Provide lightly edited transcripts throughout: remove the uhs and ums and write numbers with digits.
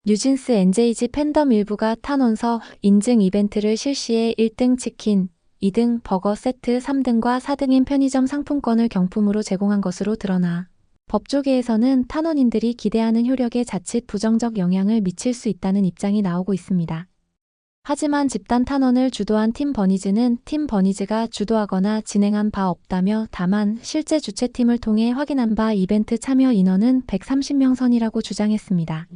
뉴진스 NJG 팬덤 일부가 탄원서 인증 이벤트를 실시해 1등 치킨, 2등 버거 세트, 3등과 4등인 편의점 상품권을 경품으로 제공한 것으로 드러나 법조계에서는 탄원인들이 기대하는 효력에 자칫 부정적 영향을 미칠 수 있다는 입장이 나오고 있습니다. 하지만 집단 탄원을 주도한 팀 버니즈는 팀 버니즈가 주도하거나 진행한 바 없다며 다만 실제 주최팀을 통해 확인한 바 이벤트 참여 인원은 130명 선이라고 주장했습니다.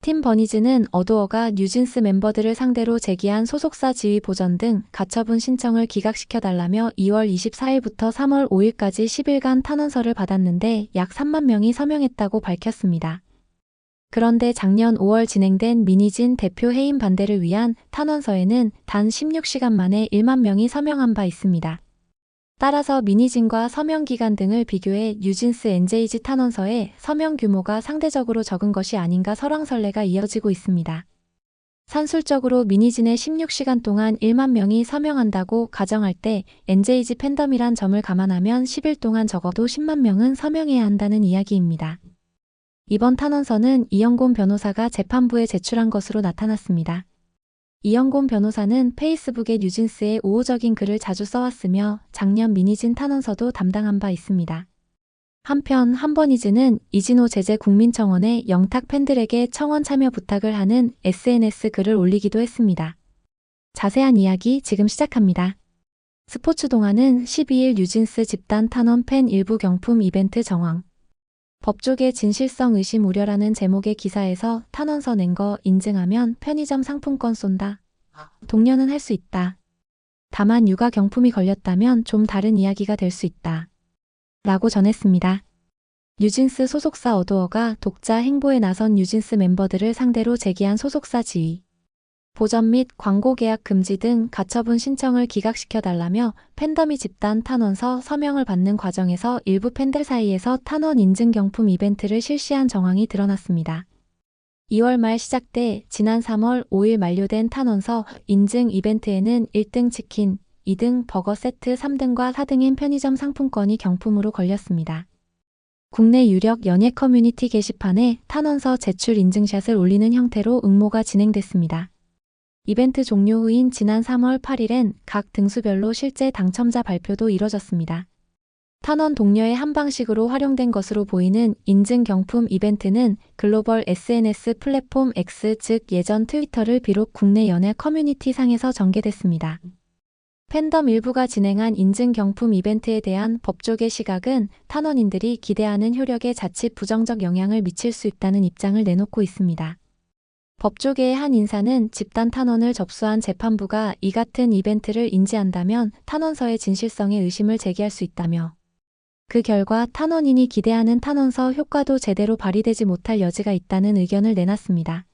팀 버니즈는 어도어가 뉴진스 멤버들을 상대로 제기한 소속사 지위 보전 등 가처분 신청을 기각시켜달라며 2월 24일부터 3월 5일까지 10일간 탄원서를 받았는데 약 3만 명이 서명했다고 밝혔습니다. 그런데 작년 5월 진행된 미니진 대표 해임 반대를 위한 탄원서에는 단 16시간 만에 1만 명이 서명한 바 있습니다. 따라서 미니진과 서명 기간 등을 비교해 뉴진스 NJG 탄원서의 서명 규모가 상대적으로 적은 것이 아닌가 설왕설래가 이어지고 있습니다. 산술적으로 미니진의 16시간 동안 1만 명이 서명한다고 가정할 때 NJG 팬덤이란 점을 감안하면 10일 동안 적어도 10만 명은 서명해야 한다는 이야기입니다. 이번 탄원서는 이영곤 변호사가 재판부에 제출한 것으로 나타났습니다. 이영곤 변호사는 페이스북에 뉴진스의 우호적인 글을 자주 써왔으며 작년 미니진 탄원서도 담당한 바 있습니다. 한편 한버니즈는 이진호 제재 국민청원에 영탁 팬들에게 청원 참여 부탁을 하는 SNS 글을 올리기도 했습니다. 자세한 이야기 지금 시작합니다. 스포츠동아는 12일 뉴진스 집단 탄원 팬 일부 경품 이벤트 정황. 법조계 진실성 의심 우려라는 제목의 기사에서 탄원서 낸 거 인증하면 편의점 상품권 쏜다. 동료는 할 수 있다. 다만 육아 경품이 걸렸다면 좀 다른 이야기가 될 수 있다. 라고 전했습니다. 뉴진스 소속사 어도어가 독자 행보에 나선 뉴진스 멤버들을 상대로 제기한 소속사 지위 보전 및 광고 계약 금지 등 가처분 신청을 기각시켜달라며 팬덤이 집단 탄원서 서명을 받는 과정에서 일부 팬들 사이에서 탄원 인증 경품 이벤트를 실시한 정황이 드러났습니다. 2월 말 시작돼 지난 3월 5일 만료된 탄원서 인증 이벤트에는 1등 치킨, 2등 버거 세트, 3등과 4등인 편의점 상품권이 경품으로 걸렸습니다. 국내 유력 연예 커뮤니티 게시판에 탄원서 제출 인증샷을 올리는 형태로 응모가 진행됐습니다. 이벤트 종료 후인 지난 3월 8일엔 각 등수별로 실제 당첨자 발표도 이뤄졌습니다. 탄원 독려의 한 방식으로 활용된 것으로 보이는 인증 경품 이벤트는 글로벌 SNS 플랫폼 X 즉 예전 트위터를 비롯 국내 연예 커뮤니티 상에서 전개됐습니다. 팬덤 일부가 진행한 인증 경품 이벤트에 대한 법조계 시각은 탄원인들이 기대하는 효력에 자칫 부정적 영향을 미칠 수 있다는 입장을 내놓고 있습니다. 법조계의 한 인사는 집단 탄원을 접수한 재판부가 이 같은 이벤트를 인지한다면 탄원서의 진실성에 의심을 제기할 수 있다며 그 결과 탄원인이 기대하는 탄원서 효과도 제대로 발휘되지 못할 여지가 있다는 의견을 내놨습니다.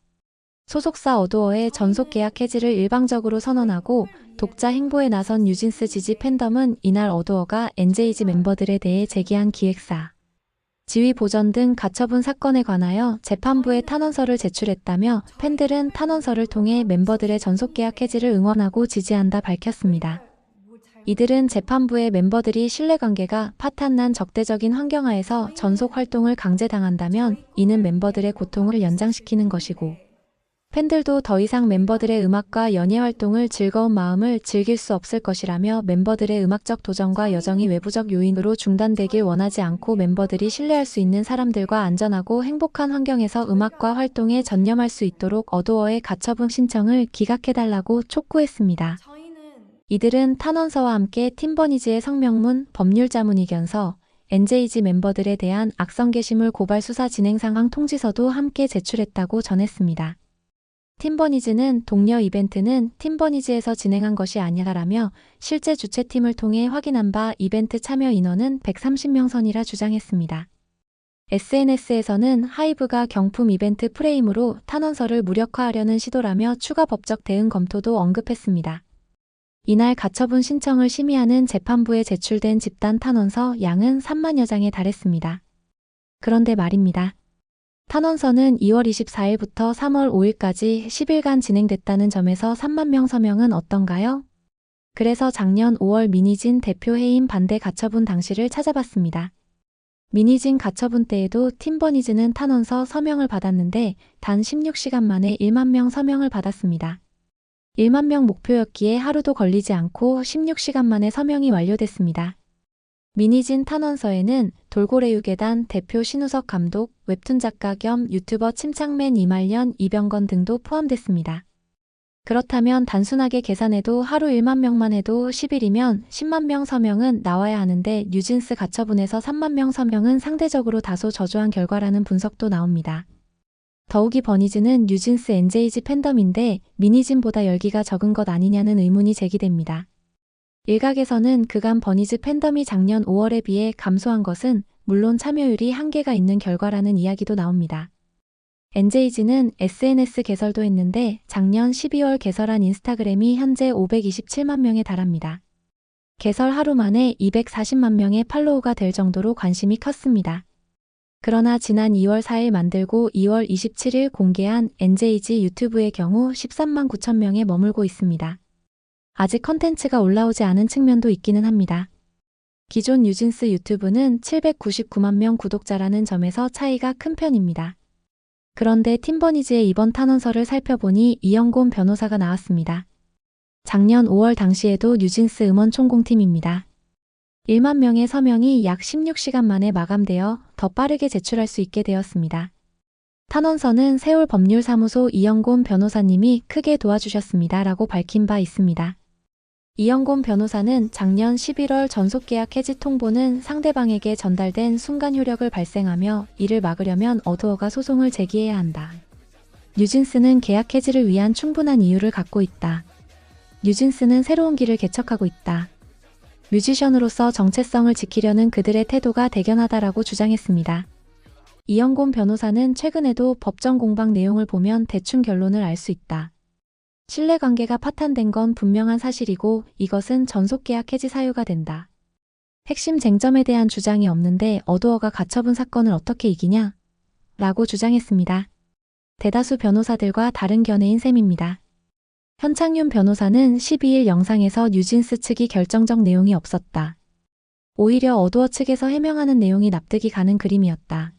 소속사 어도어의 전속 계약 해지를 일방적으로 선언하고 독자 행보에 나선 뉴진스 지지 팬덤은 이날 어도어가 NJG 멤버들에 대해 제기한 기획사 지위 보전 등 가처분 사건에 관하여 재판부에 탄원서를 제출했다며 팬들은 탄원서를 통해 멤버들의 전속계약 해지를 응원하고 지지한다 밝혔습니다. 이들은 재판부의 멤버들이 신뢰관계가 파탄난 적대적인 환경하에서 전속 활동을 강제당한다면 이는 멤버들의 고통을 연장시키는 것이고 팬들도 더 이상 멤버들의 음악과 연예 활동을 즐거운 마음을 즐길 수 없을 것이라며 멤버들의 음악적 도전과 여정이 외부적 요인으로 중단되길 원하지 않고 멤버들이 신뢰할 수 있는 사람들과 안전하고 행복한 환경에서 음악과 활동에 전념할 수 있도록 어도어의 가처분 신청을 기각해달라고 촉구했습니다. 이들은 탄원서와 함께 팀버니즈의 성명문, 법률자문이견서, NJG 멤버들에 대한 악성 게시물 고발 수사 진행 상황 통지서도 함께 제출했다고 전했습니다. 팀버니즈는 독려 이벤트는 팀버니즈에서 진행한 것이 아니라라며 실제 주최팀을 통해 확인한 바 이벤트 참여 인원은 130명 선이라 주장했습니다. SNS에서는 하이브가 경품 이벤트 프레임으로 탄원서를 무력화하려는 시도라며 추가 법적 대응 검토도 언급했습니다. 이날 가처분 신청을 심의하는 재판부에 제출된 집단 탄원서 양은 3만여 장에 달했습니다. 그런데 말입니다. 탄원서는 2월 24일부터 3월 5일까지 10일간 진행됐다는 점에서 3만 명 서명은 어떤가요? 그래서 작년 5월 미니진 대표 해임 반대 가처분 당시를 찾아봤습니다. 미니진 가처분 때에도 팀버니즈는 탄원서 서명을 받았는데 단 16시간 만에 1만 명 서명을 받았습니다. 1만 명 목표였기에 하루도 걸리지 않고 16시간 만에 서명이 완료됐습니다. 미니진 탄원서에는 돌고래유괴단 대표 신우석 감독, 웹툰 작가 겸 유튜버 침착맨 이말년, 이병건 등도 포함됐습니다. 그렇다면 단순하게 계산해도 하루 1만 명만 해도 10일이면 10만 명 서명은 나와야 하는데 뉴진스 가처분에서 3만 명 서명은 상대적으로 다소 저조한 결과라는 분석도 나옵니다. 더욱이 버니즈는 뉴진스 NJZ 팬덤인데 미니진보다 열기가 적은 것 아니냐는 의문이 제기됩니다. 일각에서는 그간 버니즈 팬덤이 작년 5월에 비해 감소한 것은 물론 참여율이 한계가 있는 결과라는 이야기도 나옵니다. NJZ는 SNS 개설도 했는데 작년 12월 개설한 인스타그램이 현재 527만 명에 달합니다. 개설 하루 만에 240만 명의 팔로우가 될 정도로 관심이 컸습니다. 그러나 지난 2월 4일 만들고 2월 27일 공개한 NJZ 유튜브의 경우 13만 9천 명에 머물고 있습니다. 아직 컨텐츠가 올라오지 않은 측면도 있기는 합니다. 기존 뉴진스 유튜브는 799만 명 구독자라는 점에서 차이가 큰 편입니다. 그런데 팀버니즈의 이번 탄원서를 살펴보니 이영곤 변호사가 나왔습니다. 작년 5월 당시에도 뉴진스 음원 총공팀입니다. 1만 명의 서명이 약 16시간 만에 마감되어 더 빠르게 제출할 수 있게 되었습니다. 탄원서는 세울법률사무소 이영곤 변호사님이 크게 도와주셨습니다. 라고 밝힌 바 있습니다. 이영곤 변호사는 작년 11월 전속계약 해지 통보는 상대방에게 전달된 순간 효력을 발생하며 이를 막으려면 어두어가 소송을 제기해야 한다. 뉴진스는 계약 해지를 위한 충분한 이유를 갖고 있다. 뉴진스는 새로운 길을 개척하고 있다. 뮤지션으로서 정체성을 지키려는 그들의 태도가 대견하다라고 주장했습니다. 이영곤 변호사는 최근에도 법정 공방 내용을 보면 대충 결론을 알 수 있다. 신뢰관계가 파탄된 건 분명한 사실이고 이것은 전속계약 해지 사유가 된다. 핵심 쟁점에 대한 주장이 없는데 어두어가 가처분 사건을 어떻게 이기냐? 라고 주장했습니다. 대다수 변호사들과 다른 견해인 셈입니다. 현창윤 변호사는 12일 영상에서 뉴진스 측이 결정적 내용이 없었다. 오히려 어두어 측에서 해명하는 내용이 납득이 가는 그림이었다.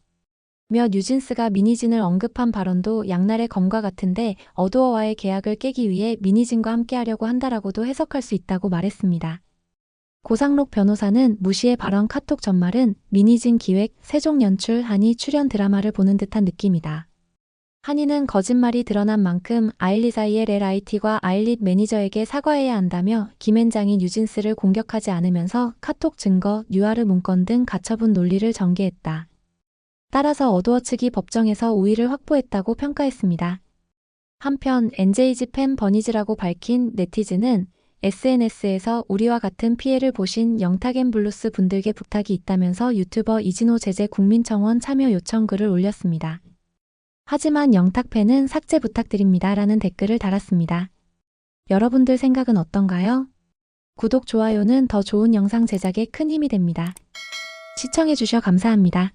며 뉴진스가 미니진을 언급한 발언도 양날의 검과 같은데 어두어와의 계약을 깨기 위해 미니진과 함께하려고 한다라고도 해석할 수 있다고 말했습니다. 고상록 변호사는 무시의 발언 카톡 전말은 미니진 기획, 세종 연출, 한이 출연 드라마를 보는 듯한 느낌이다. 한이는 거짓말이 드러난 만큼 아일릿 ILLIT과 아일릿 매니저에게 사과해야 한다며 김앤장이 뉴진스를 공격하지 않으면서 카톡 증거, 뉴아르 문건 등 가처분 논리를 전개했다. 따라서 어두어 측이 법정에서 우위를 확보했다고 평가했습니다. 한편 NJZ 팬 버니즈라고 밝힌 네티즌은 SNS에서 우리와 같은 피해를 보신 영탁앤블루스 분들께 부탁이 있다면서 유튜버 이진호 제재 국민청원 참여 요청 글을 올렸습니다. 하지만 영탁팬은 삭제 부탁드립니다 라는 댓글을 달았습니다. 여러분들 생각은 어떤가요? 구독, 좋아요는 더 좋은 영상 제작에 큰 힘이 됩니다. 시청해주셔 감사합니다.